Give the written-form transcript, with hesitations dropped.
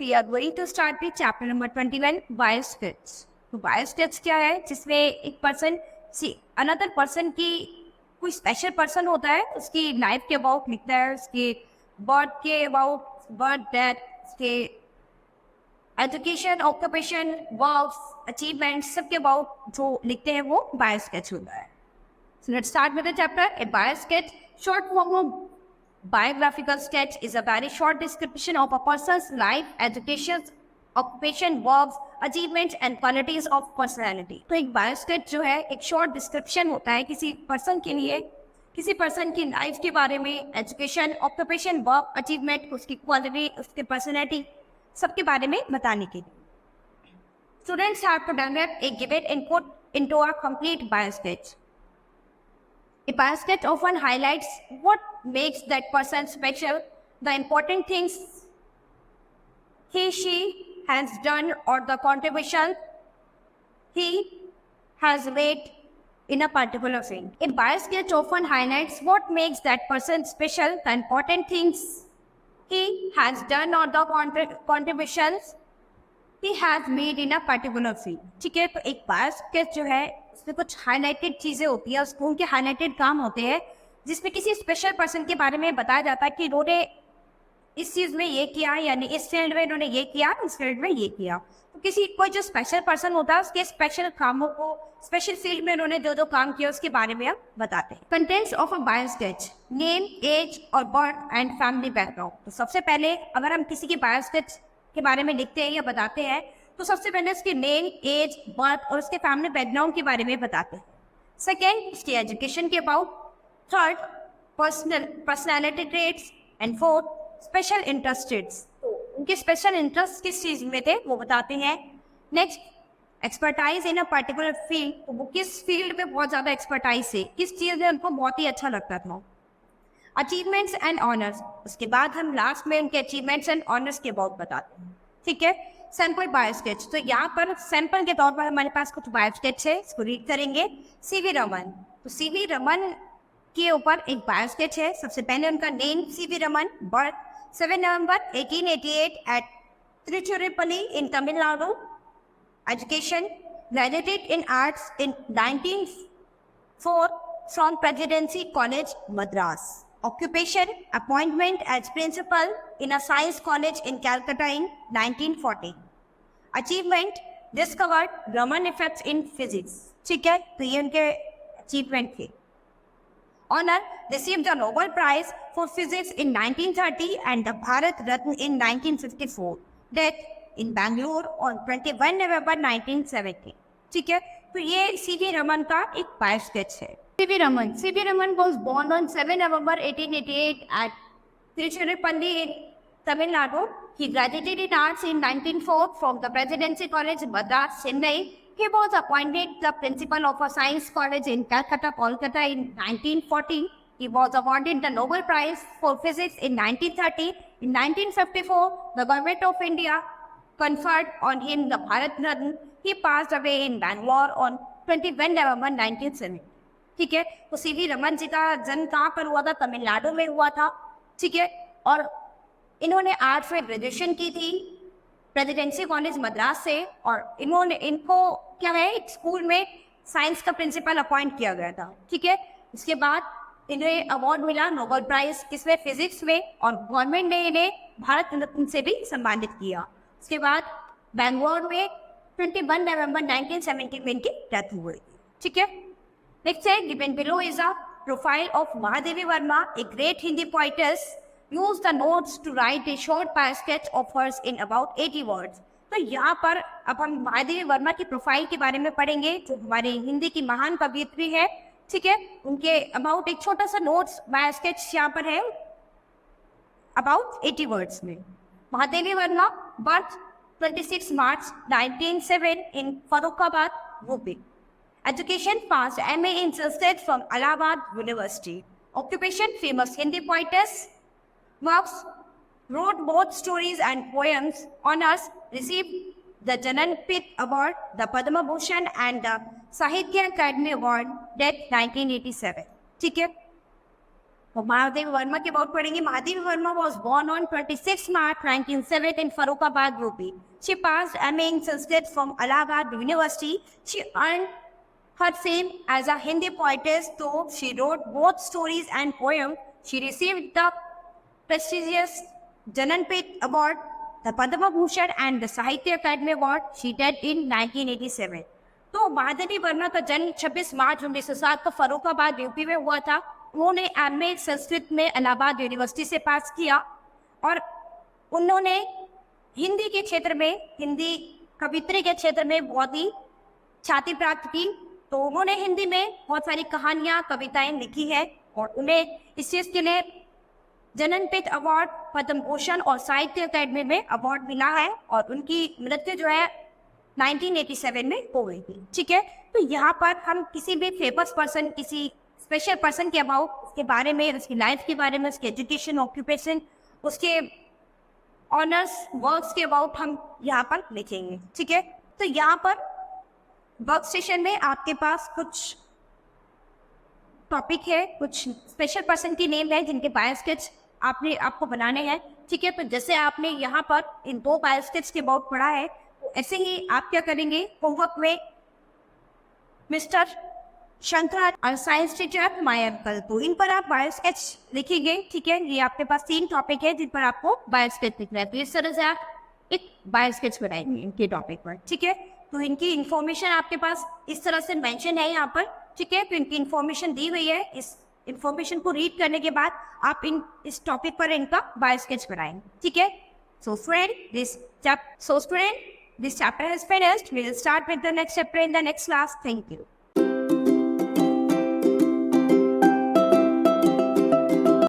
we are going to start with chapter number 21, biostats. तो biostats क्या है, जिसमें एक पर्सन अनदर पर्सन की कोई स्पेशल पर्सन होता है, उसकी लाइफ के अबाउट लिखता है, उसके बर्थ के अबाउट, बर्थ डेथ, उसके एजुकेशन, ऑक्यूपेशन, वर्क्स, अचीवमेंट्स, सबके अबाउट जो लिखते हैं वो बायोस्केच होता है. So let's start with the chapter. A biosketch, short form of biographical sketch, is a very short description of a person's life, education, occupation, works, achievements and qualities of personality. तो एक बायोस्केच जो है एक शॉर्ट डिस्क्रिप्शन होता है किसी person के लिए, किसी पर्सन की लाइफ के बारे में, एजुकेशन, ऑक्यूपेशन, वर्क, अचीवमेंट, उसकी क्वालिटी, उसकी पर्सनैलिटी, सबके बारे में बताने के लिए. Students have to develop a given input into a complete biosketch. A biosketch often highlights what makes that person special, the important things he/she has done, or the contribution he has made in a particular field. A biosketch often highlights what makes that person special, the important things he has done, or the contributions he has made in a particular field. ठीक है, तो एक बायोस्केच जो है उसमें कुछ highlighted चीज़ें होती है, उसको उनके हाईलाइटेड काम होते हैं जिसमें किसी स्पेशल पर्सन के बारे में बताया जाता है कि इन्होंने इस चीज़ में ये किया, यानी इस फील्ड में इन्होंने ये किया, इस फील्ड में ये किया. तो किसी कोई जो स्पेशल पर्सन होता है उसके स्पेशल कामों को, स्पेशल फील्ड में उन्होंने जो जो काम किया उसके बारे में हम बताते हैं. Contents of a biosketch: name, age और बर्थ एंड फैमिली बैकग्राउंड. तो सबसे पहले अगर हम किसी की बायोस्केच के बारे में लिखते हैं या बताते हैं तो सबसे पहले उसके नेम, एज, बर्थ और उसके फैमिली बैकग्राउंड के बारे में बताते हैं. सेकेंड, उसकी एजुकेशन के about. Third, personality traits. And fourth, special interests. तो उनके स्पेशल इंटरेस्ट किस चीज़ में थे वो बताते हैं. Next, expertise in a particular field. तो वो किस फील्ड में बहुत ज़्यादा एक्सपर्टाइज है, किस चीज़ में उनको बहुत ही अच्छा लगता था. Achievements and honours. उसके बाद हम लास्ट में उनके अचीवमेंट्स एंड ऑनर्स के अबाउट बताते हैं. ठीक है. सैम्पल बायोस्केच. तो यहाँ पर सैंपल के तौर पर हमारे पास कुछ बायोस्केच है, इसको रीड करेंगे. सीवी रमन. तो सीवी रमन के ऊपर एक बायोस्केच है. सबसे पहले उनका name C V Raman, birth 7 November 1888 at Tiruchirappalli in Tamil Nadu. Education, graduated in arts in 1904 from Presidency College Madras. Occupation, appointment as principal in a science college in Calcutta in 1940. Achievement, discovered Raman effects in physics. ठीक है, तो ये उनके achievement थे. Honor, received the Nobel Prize for Physics in 1930 and the Bharat Ratna in 1954. Death in Bangalore on 21 November 1970. ठीक है, तो ये सीवी रमन का एक बायोस्केच है. C.V. Raman was born on 7 November 1888 at Tiruchirappalli in Tamil Nadu. He graduated in arts in 1904 from the Presidency College, Madras, Chennai. He was appointed the principal of a science college in Calcutta, Kolkata in 1940. He was awarded the Nobel Prize for Physics in 1930. In 1954, the government of India conferred on him the Bharat Ratna. He passed away in Bangalore on 21 November 1970. ठीक है, तो CV Raman ji का जन्म कहाँ पर हुआ था? तमिलनाडु में हुआ था. ठीक है, और इन्होंने आर्ट्स में ग्रेजुएशन की थी प्रेसिडेंसी कॉलेज मद्रास से, और इनको क्या है, एक स्कूल में साइंस का प्रिंसिपल अपॉइंट किया गया था. ठीक है, इसके बाद इन्हें अवार्ड मिला नोबेल प्राइज किसमें? फिजिक्स में, और गवर्नमेंट ने इन्हें भारत रत्न से भी सम्मानित किया. उसके बाद बैंगलोर में 21 नवंबर 1970 में इनकी डेथ हुई. ठीक है. Next है, given below is a profile of Mahadevi Verma, a great Hindi poetess. Use the notes to write a short biosketch of hers in about 80 words. तो यहाँ पर अब हम महादेवी वर्मा की प्रोफाइल के बारे में पढ़ेंगे, जो हमारे हिंदी की महान कवियत्री है. ठीक है, उनके अबाउट एक छोटा सा नोट्स बायोस्केच यहाँ पर है अबाउट 80 वर्ड्स में. Mahadevi Verma, birth 26 March 1907 in Farrukhabad, UP. Education, passed MA in Sanskrit from Allahabad University. Occupation, famous Hindi poetess. Works, wrote both stories and poems. Honors, received the Jananpith Award, the Padma Bhushan and the Sahitya Academy Award. Death 1987. ठीक है, तो महादेवी वर्मा के about पढ़ेंगे. Mahadevi Verma was born on 26 March 1907 in Farrukhabad, UP. She passed MA in Sanskrit from Allahabad University. She earned her fame as a Hindi poetess, though she wrote both stories and poems. She received the prestigious Jananpet Award, the Padma Bhushan and the Sahitya Academy Award. She died in 1987. तो महादेवी वर्मा का जन्म 26 March 1907 को Farrukhabad UP में हुआ था. उन्होंने MA Sanskrit में Allahabad university से पास किया और उन्होंने हिंदी के क्षेत्र में, हिंदी कवित्री के क्षेत्र में बहुत ही ख्याति प्राप्त की. तो उन्होंने हिंदी में बहुत सारी कहानियां, कविताएं लिखी है और उन्हें इस चीज के लिए जननपीठ अवार्ड, पद्म भूषण और साहित्य अकादमी में अवार्ड मिला है और उनकी मृत्यु जो है 1987 में हो गई थी. ठीक है, तो यहाँ पर हम किसी भी फेमस पर्सन, किसी स्पेशल पर्सन के अबाउट, उसके बारे में, उसकी लाइफ के बारे में, उसके एजुकेशन, ऑक्यूपेशन, उसके ऑनर्स वर्क्स के अबाउट हम यहाँ पर लिखेंगे. ठीक है, तो यहाँ पर वर्क स्टेशन में आपके पास कुछ टॉपिक है, कुछ स्पेशल पर्सन की नेम है जिनके बायोस्केच आपको बनाने हैं. ठीक है, तो जैसे आपने यहाँ पर इन 2 बायोस्केच के अबाउट पढ़ा है, तो ऐसे ही आप क्या करेंगे होमवर्क में, मिस्टर शंकर और साइंस टीचर माय अंकल, तो इन पर आप बायोस्केच लिखेंगे. ठीक है, ये आपके पास 3 टॉपिक है जिन पर आपको बायोस्केच लिखना है. तो इस तरह से आप एक बायोस्केच बनाएंगे इनके टॉपिक पर. ठीक है, तो इनकी इंफॉर्मेशन आपके पास इस तरह से मेंशन है यहाँ पर. ठीक है, तो इनकी इंफॉर्मेशन दी हुई है. इस इंफॉर्मेशन को रीड करने के बाद आप इस टॉपिक पर इनका बायोस्केच बनाएंगे. ठीक है, so student, this chapter has finished. We will start with the next chapter in the next class. Thank you.